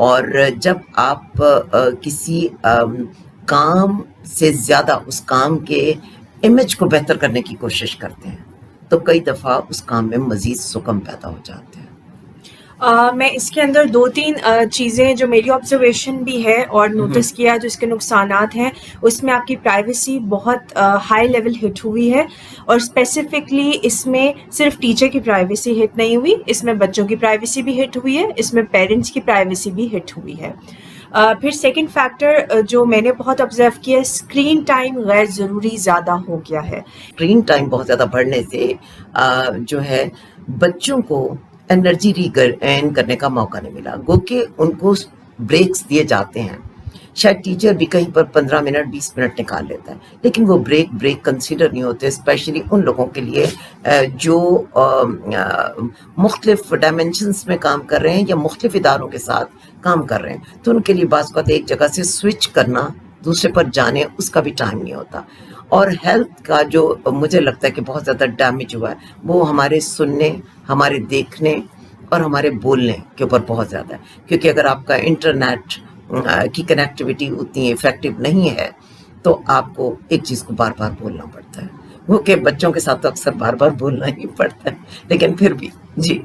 اور جب آپ کسی کام سے زیادہ اس کام کے امیج کو بہتر کرنے کی کوشش کرتے ہیں تو کئی دفعہ اس کام میں مزید سکم پیدا ہو جاتے ہیں. میں اس کے اندر 2-3 چیزیں جو میری آبزرویشن بھی ہے اور نوٹس کیا جو اس کے نقصانات ہیں، اس میں آپ کی پرائیویسی بہت ہائی لیول ہٹ ہوئی ہے، اور اسپیسیفکلی اس میں صرف ٹیچر کی پرائیویسی ہٹ نہیں ہوئی، اس میں بچوں کی پرائیویسی بھی ہٹ ہوئی ہے، اس میں پیرنٹس کی پرائیویسی بھی ہٹ ہوئی ہے. پھر سیکنڈ فیکٹر جو میں نے بہت آبزرو کیا ہے، اسکرین ٹائم غیر ضروری زیادہ ہو گیا ہے. اسکرین ٹائم بہت زیادہ بڑھنے سے جو ہے بچوں کو انرجی ریگین کرنے کا موقع نہیں ملا، گو کہ ان کو بریکس دیے جاتے ہیں. شاید ٹیچر بھی کہیں پر 15 منٹ 20 منٹ نکال لیتا ہے، لیکن وہ بریک کنسیڈر نہیں ہوتے، اسپیشلی ان لوگوں کے لیے جو مختلف ڈائمینشنس میں کام کر رہے ہیں یا مختلف اداروں کے ساتھ کام کر رہے ہیں. تو ان کے لیے بعض اوقات ایک جگہ سے سوئچ کرنا دوسرے پر جانے اس کا بھی ٹائم نہیں ہوتا. اور ہیلتھ کا جو مجھے لگتا ہے کہ بہت زیادہ ڈیمیج ہوا ہے وہ ہمارے سننے، ہمارے دیکھنے اور ہمارے بولنے کے اوپر بہت زیادہ ہے. کیونکہ اگر آپ کا انٹرنیٹ کی کنیکٹیوٹی اتنی افیکٹو نہیں ہے تو آپ کو ایک چیز کو بار بار بولنا پڑتا ہے، وہ کہ بچوں کے ساتھ تو اکثر بار بار بولنا ہی پڑتا ہے، لیکن پھر بھی جی.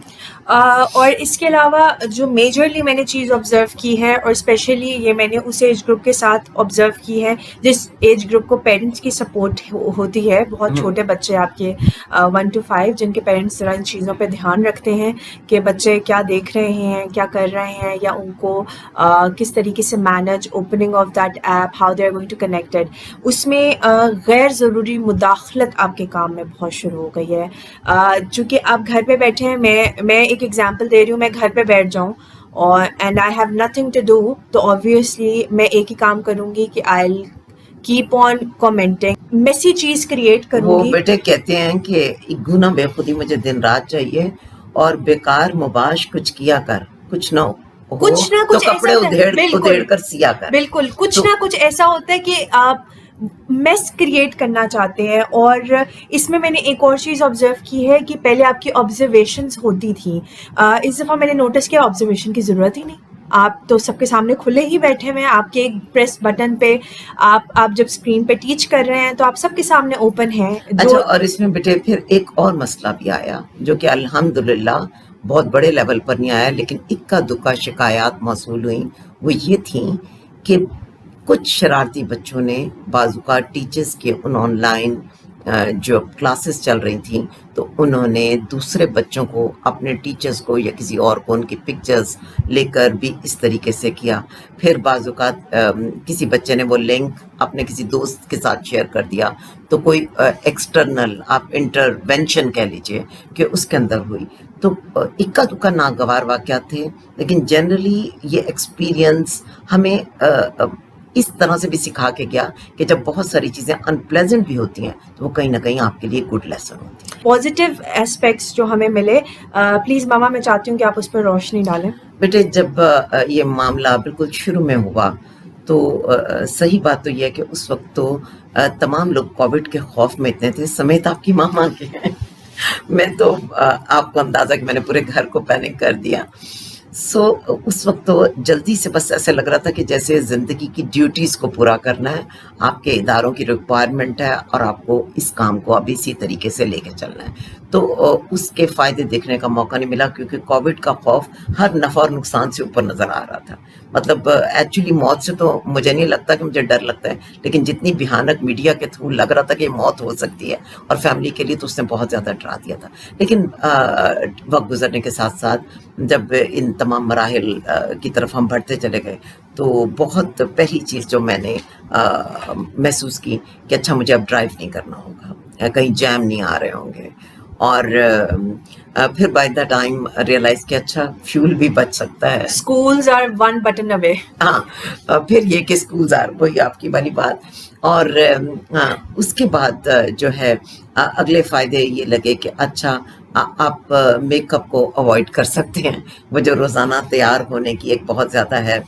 اور اس کے علاوہ جو میجرلی میں نے چیز آبزرو کی ہے، اور اسپیشلی یہ میں نے اس ایج گروپ کے ساتھ آبزرو کی ہے جس ایج گروپ کو پیرنٹس کی سپورٹ ہوتی ہے. بہت چھوٹے بچے آپ کے 1 to 5 جن کے پیرنٹس ذرا ان چیزوں پہ دھیان رکھتے ہیں کہ بچے کیا دیکھ رہے ہیں، کیا کر رہے ہیں، یا ان کو کس طریقے سے manage opening of that app, how they are going to connected. اس میں غیر ضروری مداخلت آپ کے کام میں بہت شروع ہو گئی ہے. چونکہ آپ گھر پہ بیٹھے ہیں، میں ایک ایگزامپل دے رہی ہوں، میں گھر پہ بیٹھ جاؤں اور and I have nothing to do, تو آبویسلی میں ایک ہی کام کروں گی کہ I keep on commenting, messy چیز کریٹ کروں وہ گی. بیٹے کہتے ہیں کہ ایک گنا بے خودی مجھے دن رات چاہیے، اور بیکار مباش کچھ کیا کر، کچھ نہ ہو کچھ نہ تو کچھ کپڑے ایسا ادھیڑ بالکل کر سیا کر. بالکل کچھ تو نہ کچھ ایسا ہوتا ہے کہ آپ میس کریٹ کرنا چاہتے ہیں. اور اس میں نے ایک اور چیز آبزرو کی ہے کہ پہلے آپ کی آبزرویشنز ہوتی تھیں، اس دفعہ میں نے نوٹس کیا آبزرویشن کی ضرورت ہی نہیں. آپ تو سب کے سامنے کھلے ہی بیٹھے ہوئے ہیں، آپ کے ایک پریس بٹن پہ آپ جب اسکرین پہ ٹیچ کر رہے ہیں تو آپ سب کے سامنے اوپن ہیں. اچھا، اور اس میں بیٹے پھر ایک اور مسئلہ بھی آیا جو کہ الحمدللہ بہت بڑے لیول پر نہیں آیا، لیکن اکا دکا شکایات موصول ہوئیں. وہ یہ تھیں کہ کچھ شرارتی بچوں نے بعض اوقات ٹیچرز کے ان آن لائن جو کلاسز چل رہی تھیں تو انہوں نے دوسرے بچوں کو، اپنے ٹیچرز کو یا کسی اور کو، ان کی پکچرز لے کر بھی اس طریقے سے کیا. پھر بعض اوقات کسی بچے نے وہ لنک اپنے کسی دوست کے ساتھ شیئر کر دیا تو کوئی ایکسٹرنل آپ انٹرونشن کہہ لیجئے کہ اس کے اندر ہوئی. تو اکا دکا ناگوار واقعات تھے، لیکن جنرلی یہ ایکسپیرینس ہمیں اس طرح سے بھی سکھا کے گیا کہ جب بہت ساری چیزیں انپلیزنٹ بھی ہوتی ہیں تو وہ کہیں نہ کہیں آپ کے لیے گڈ لیسن ہوتی ہے. پازیٹیو ایسپیکٹس جو ہمیں ملے، پلیز ماما میں چاہتی ہوں کہ آپ اس پر روشنی ڈالیں. بیٹے جب یہ معاملہ بالکل شروع میں ہوا تو صحیح بات تو یہ ہے کہ اس وقت تو تمام لوگ کووڈ کے خوف میں اتنے تھے، سمیت آپ کی ماما کے. میں تو آپ کو اندازہ کہ میں نے پورے گھر کو پینک کر دیا. اس وقت تو جلدی سے بس ایسے لگ رہا تھا کہ جیسے زندگی کی ڈیوٹیز کو پورا کرنا ہے، آپ کے اداروں کی ریکوائرمنٹ ہے اور آپ کو اس کام کو اب اسی طریقے سے لے کے چلنا ہے. تو اس کے فائدے دیکھنے کا موقع نہیں ملا کیونکہ کووڈ کا خوف ہر نفع اور نقصان سے اوپر نظر آ رہا تھا. مطلب ایکچولی موت سے تو مجھے نہیں لگتا کہ مجھے ڈر لگتا ہے، لیکن جتنی بھیانک میڈیا کے تھرو لگ رہا تھا کہ موت ہو سکتی ہے اور فیملی کے لیے، تو اس نے بہت زیادہ ڈرا دیا تھا. لیکن وقت گزرنے کے ساتھ ساتھ جب ان تمام مراحل کی طرف ہم بڑھتے چلے گئے تو بہت پہلی چیز جو میں نے محسوس کی کہ اچھا مجھے اب ڈرائیو نہیں کرنا ہوگا، کہیں جیم نہیں آ رہے ہوں گے. اور پھر بائی دا ٹائم ریئلائز کہ اچھا فیول بھی بچ سکتا ہے. اسکولز آر 1 بٹن اوے. ہاں، پھر یہ کہ اسکولز آر، وہی آپ کی والی بات. اور اس کے بعد جو ہے اگلے فائدے یہ لگے کہ اچھا آپ میک اپ کو اوائڈ کر سکتے ہیں. وہ جو روزانہ تیار ہونے کی ایک بہت زیادہ ہے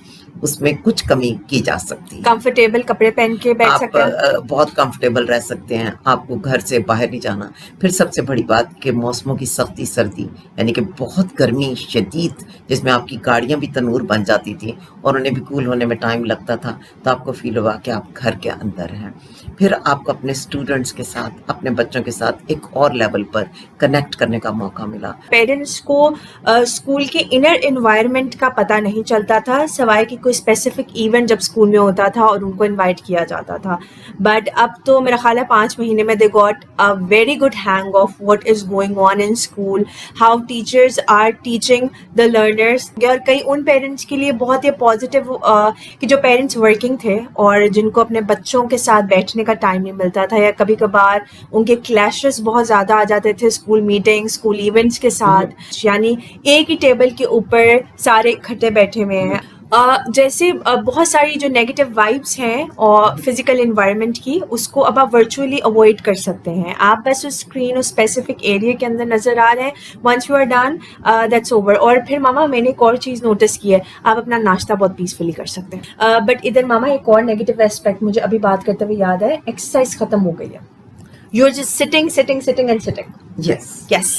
اس میں کچھ کمی کی جا سکتی ہے. کمفرٹیبل کپڑے پہن کے بیٹھ آپ سکتے ہیں. بہت کمفرٹیبل رہ سکتے ہیں, آپ کو گھر سے باہر نہیں جانا. پھر سب سے بڑی بات کہ موسموں کی سختی سردی, یعنی کہ بہت گرمی شدید جس میں آپ کی گاڑیاں بھی تنور بن جاتی تھیں اور انہیں بھی کول ہونے میں ٹائم لگتا تھا, تو آپ کو فیل ہوا کہ آپ گھر کے اندر ہیں. پھر آپ کو اپنے اسٹوڈنٹس کے ساتھ, اپنے بچوں کے ساتھ ایک اور لیول پر کنیکٹ کرنے کا موقع ملا. پیرنٹس کو اسکول کے انر انوائرمنٹ کا پتہ نہیں چلتا تھا سوائے کہ کوئی اسپیسیفک ایونٹ جب اسکول میں ہوتا تھا اور ان کو انوائٹ کیا جاتا تھا. بٹ اب تو میرا خیال ہے 5 مہینے میں they got a very good hang of what is going on in school, how teachers are teaching the learners. اور کئی ان پیرنٹس کے لیے بہت ہی پازیٹیو کہ جو پیرنٹس ورکنگ تھے اور جن کو اپنے بچوں کے ساتھ بیٹھنے کا ٹائم نہیں ملتا تھا, یا کبھی کبھار ان کے کلیشز بہت زیادہ آ جاتے تھے اسکول میٹنگ, اسکول ایونٹس کے ساتھ, یعنی ایک ہی ٹیبل کے اوپر سارے اکٹھے بیٹھے ہوئے ہیں. جیسے بہت ساری جو نیگیٹو وائبس ہیں اور فزیکل انوائرمنٹ کی, اس کو اب آپ ورچولی اوائڈ کر سکتے ہیں. آپ بس اس اسکرین اور اسپیسیفک ایریا کے اندر نظر آ رہے ہیں, once you are done that's over. اور پھر ماما میں نے ایک اور چیز نوٹس کی ہے, آپ اپنا ناشتہ بہت پیسفلی کر سکتے ہیں. بٹ ادھر ماما ایک اور نیگیٹو اسپیکٹ مجھے ابھی بات کرتے ہوئے یاد ہے, ایکسرسائز ختم ہو گئی ہے. You are just sitting and sitting. Yes.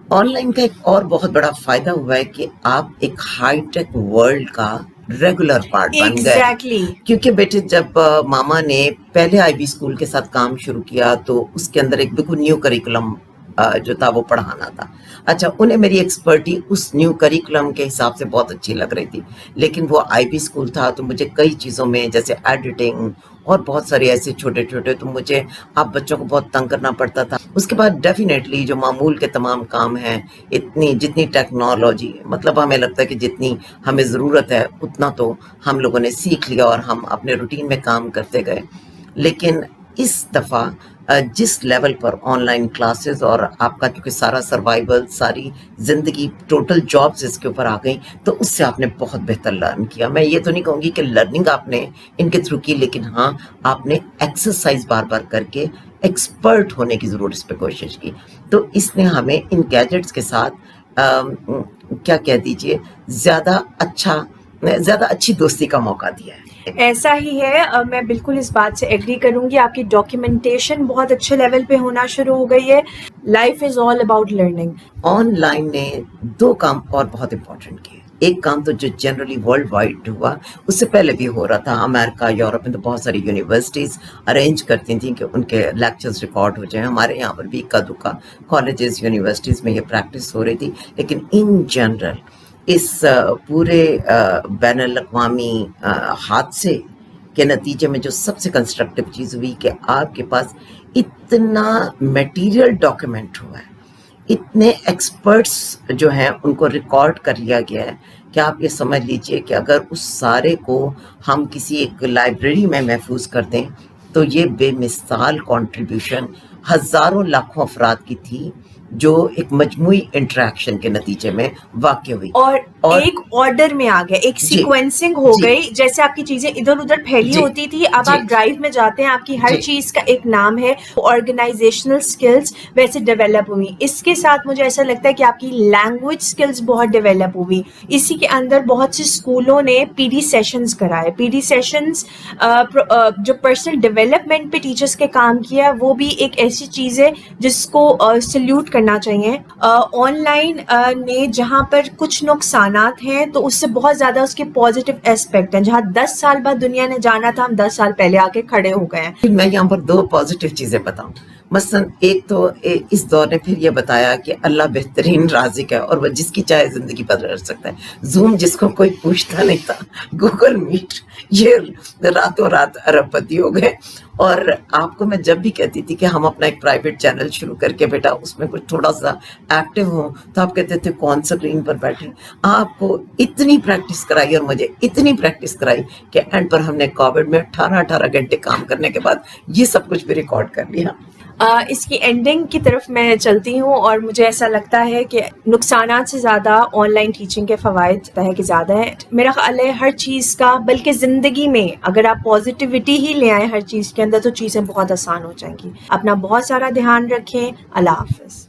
Online کا ایک اور بہت بڑا فائدہ ہوا ہے کہ آپ ایک ہائی ٹیک ورلڈ کا ریگولر پارٹ بن گئے. ایگزیکٹلی. کیونکہ بیٹے جب ماما نے پہلے آئی بی اسکول کے ساتھ کام شروع کیا تو اس کے اندر ایک بالکل نیو کریکولم جو تھا وہ پڑھانا تھا. اچھا, انہیں میری ایکسپرٹی اس نیو کریکولم کے حساب سے بہت اچھی لگ رہی تھی, لیکن وہ آئی بی اسکول تھا تو مجھے کئی چیزوں میں جیسے ایڈیٹنگ اور بہت سارے ایسے چھوٹے چھوٹے, تو مجھے آپ بچوں کو بہت تنگ کرنا پڑتا تھا. اس کے بعد ڈیفینیٹلی جو معمول کے تمام کام ہیں, جتنی ٹیکنالوجی, مطلب ہمیں لگتا ہے کہ جتنی ہمیں ضرورت ہے اتنا تو ہم لوگوں نے سیکھ لیا اور ہم اپنے روٹین میں کام کرتے گئے. لیکن اس دفعہ جس level per on line classes اور آپ کا کیونکہ سارا سروائیول, ساری زندگی, ٹوٹل جابز اس کے اوپر آ گئیں, تو اس سے آپ نے بہت بہتر لرن کیا. میں یہ تو نہیں کہوں گی کہ لرننگ آپ نے ان کے تھرو کی, لیکن ہاں آپ نے ایکسرسائز بار بار کر کے ایکسپرٹ ہونے کی ضرور اس پہ کوشش کی. تو اس نے ہمیں ان گیجٹس کے ساتھ کیا کہہ دیجئے زیادہ اچھی دوستی کا موقع دیا ہے. ایسا ہی ہے, میں بالکل اس بات سے ایگری کروں گی. آپ کی ڈاکیومنٹیشن بہت اچھے لیول پہ ہونا شروع ہو گئی ہے. Life is all about learning. On line نے 2 کام اور بہت امپورٹنٹ کیے. ایک کام تو جو جنرلی ورلڈ وائڈ ہوا, اس سے پہلے بھی ہو رہا تھا. امریکہ, یورپ میں تو بہت ساری یونیورسٹیز ارینج کرتی تھیں کہ ان کے لیکچرز ریکارڈ ہو جائیں. ہمارے یہاں پر بھی اکا دکا کالجز, یونیورسٹیز میں یہ پریکٹس ہو رہی تھی. لیکن ان جنرل اس پورے بین الاقوامی حادثے کے نتیجے میں جو سب سے کنسٹرکٹیو چیز ہوئی کہ آپ کے پاس اتنا میٹیریل ڈاکیومنٹ ہوا ہے, اتنے ایکسپرٹس جو ہیں ان کو ریکارڈ کر لیا گیا ہے کہ آپ یہ سمجھ لیجئے کہ اگر اس سارے کو ہم کسی ایک لائبریری میں محفوظ کر دیں تو یہ بے مثال کنٹریبیوشن ہزاروں لاکھوں افراد کی تھی جو ایک مجموعی انٹریکشن کے نتیجے میں واقع ہوئی. اور ایک آرڈر میں آ گیا, ایک سیکوینسنگ ہو گئی. جیسے آپ کی چیزیں ادھر ادھر پھیلی ہوتی تھی, اب آپ ڈرائیو میں جاتے ہیں, آپ کی ہر چیز کا ایک نام ہے. آرگنائزیشنل سکلز ویسے ڈیولپ ہوئی. اس کے ساتھ مجھے ایسا لگتا ہے کہ آپ کی لینگویج سکلز بہت ڈیولپ ہوئی. اسی کے اندر بہت سے اسکولوں نے پی ڈی سیشنز کرائے. پی ڈی سیشنز جو پرسنل ڈیولپمنٹ پہ ٹیچرز کے کام کیا, وہ بھی ایک ایسی چیز ہے جس کو سلیوٹ کرنا چاہیے. آن لائن نے جہاں پر کچھ نقصانات ہیں تو اس سے بہت زیادہ اس کے پازیٹیو اسپیکٹ ہیں. جہاں 10 سال بعد دنیا نے جانا تھا, ہم 10 سال پہلے آ کے کھڑے ہو گئے ہیں. میں یہاں پر 2 پازیٹیو چیزیں بتاؤں. مثلا ایک تو اس دور نے پھر یہ بتایا کہ اللہ بہترین رازق ہے اور وہ جس کی چاہے زندگی بدل سکتا ہے. زوم جس کو کوئی پوچھتا نہیں تھا, گوگل میٹ یہ راتوں رات ارب پتی ہو گئے. اور آپ کو میں جب بھی کہتی تھی کہ ہم اپنا ایک پرائیویٹ چینل شروع کر کے بیٹا اس میں کچھ تھوڑا سا ایکٹیو ہوں, تو آپ کہتے تھے کون سکرین پر بیٹھے. آپ کو اتنی پریکٹس کرائی اور مجھے اتنی پریکٹس کرائی کہ اینڈ پر ہم نے کووڈ میں 18 گھنٹے کام کرنے کے بعد یہ سب کچھ بھی ریکارڈ کر لیا. اس کی اینڈنگ کی طرف میں چلتی ہوں, اور مجھے ایسا لگتا ہے کہ نقصانات سے زیادہ آن لائن ٹیچنگ کے فوائد ہے کہ زیادہ ہے. میرا خیال ہے ہر چیز کا, بلکہ زندگی میں اگر آپ پازیٹیوٹی ہی لے آئیں ہر چیز کے اندر تو چیزیں بہت آسان ہو جائیں گی. اپنا بہت سارا دھیان رکھیں. اللہ حافظ.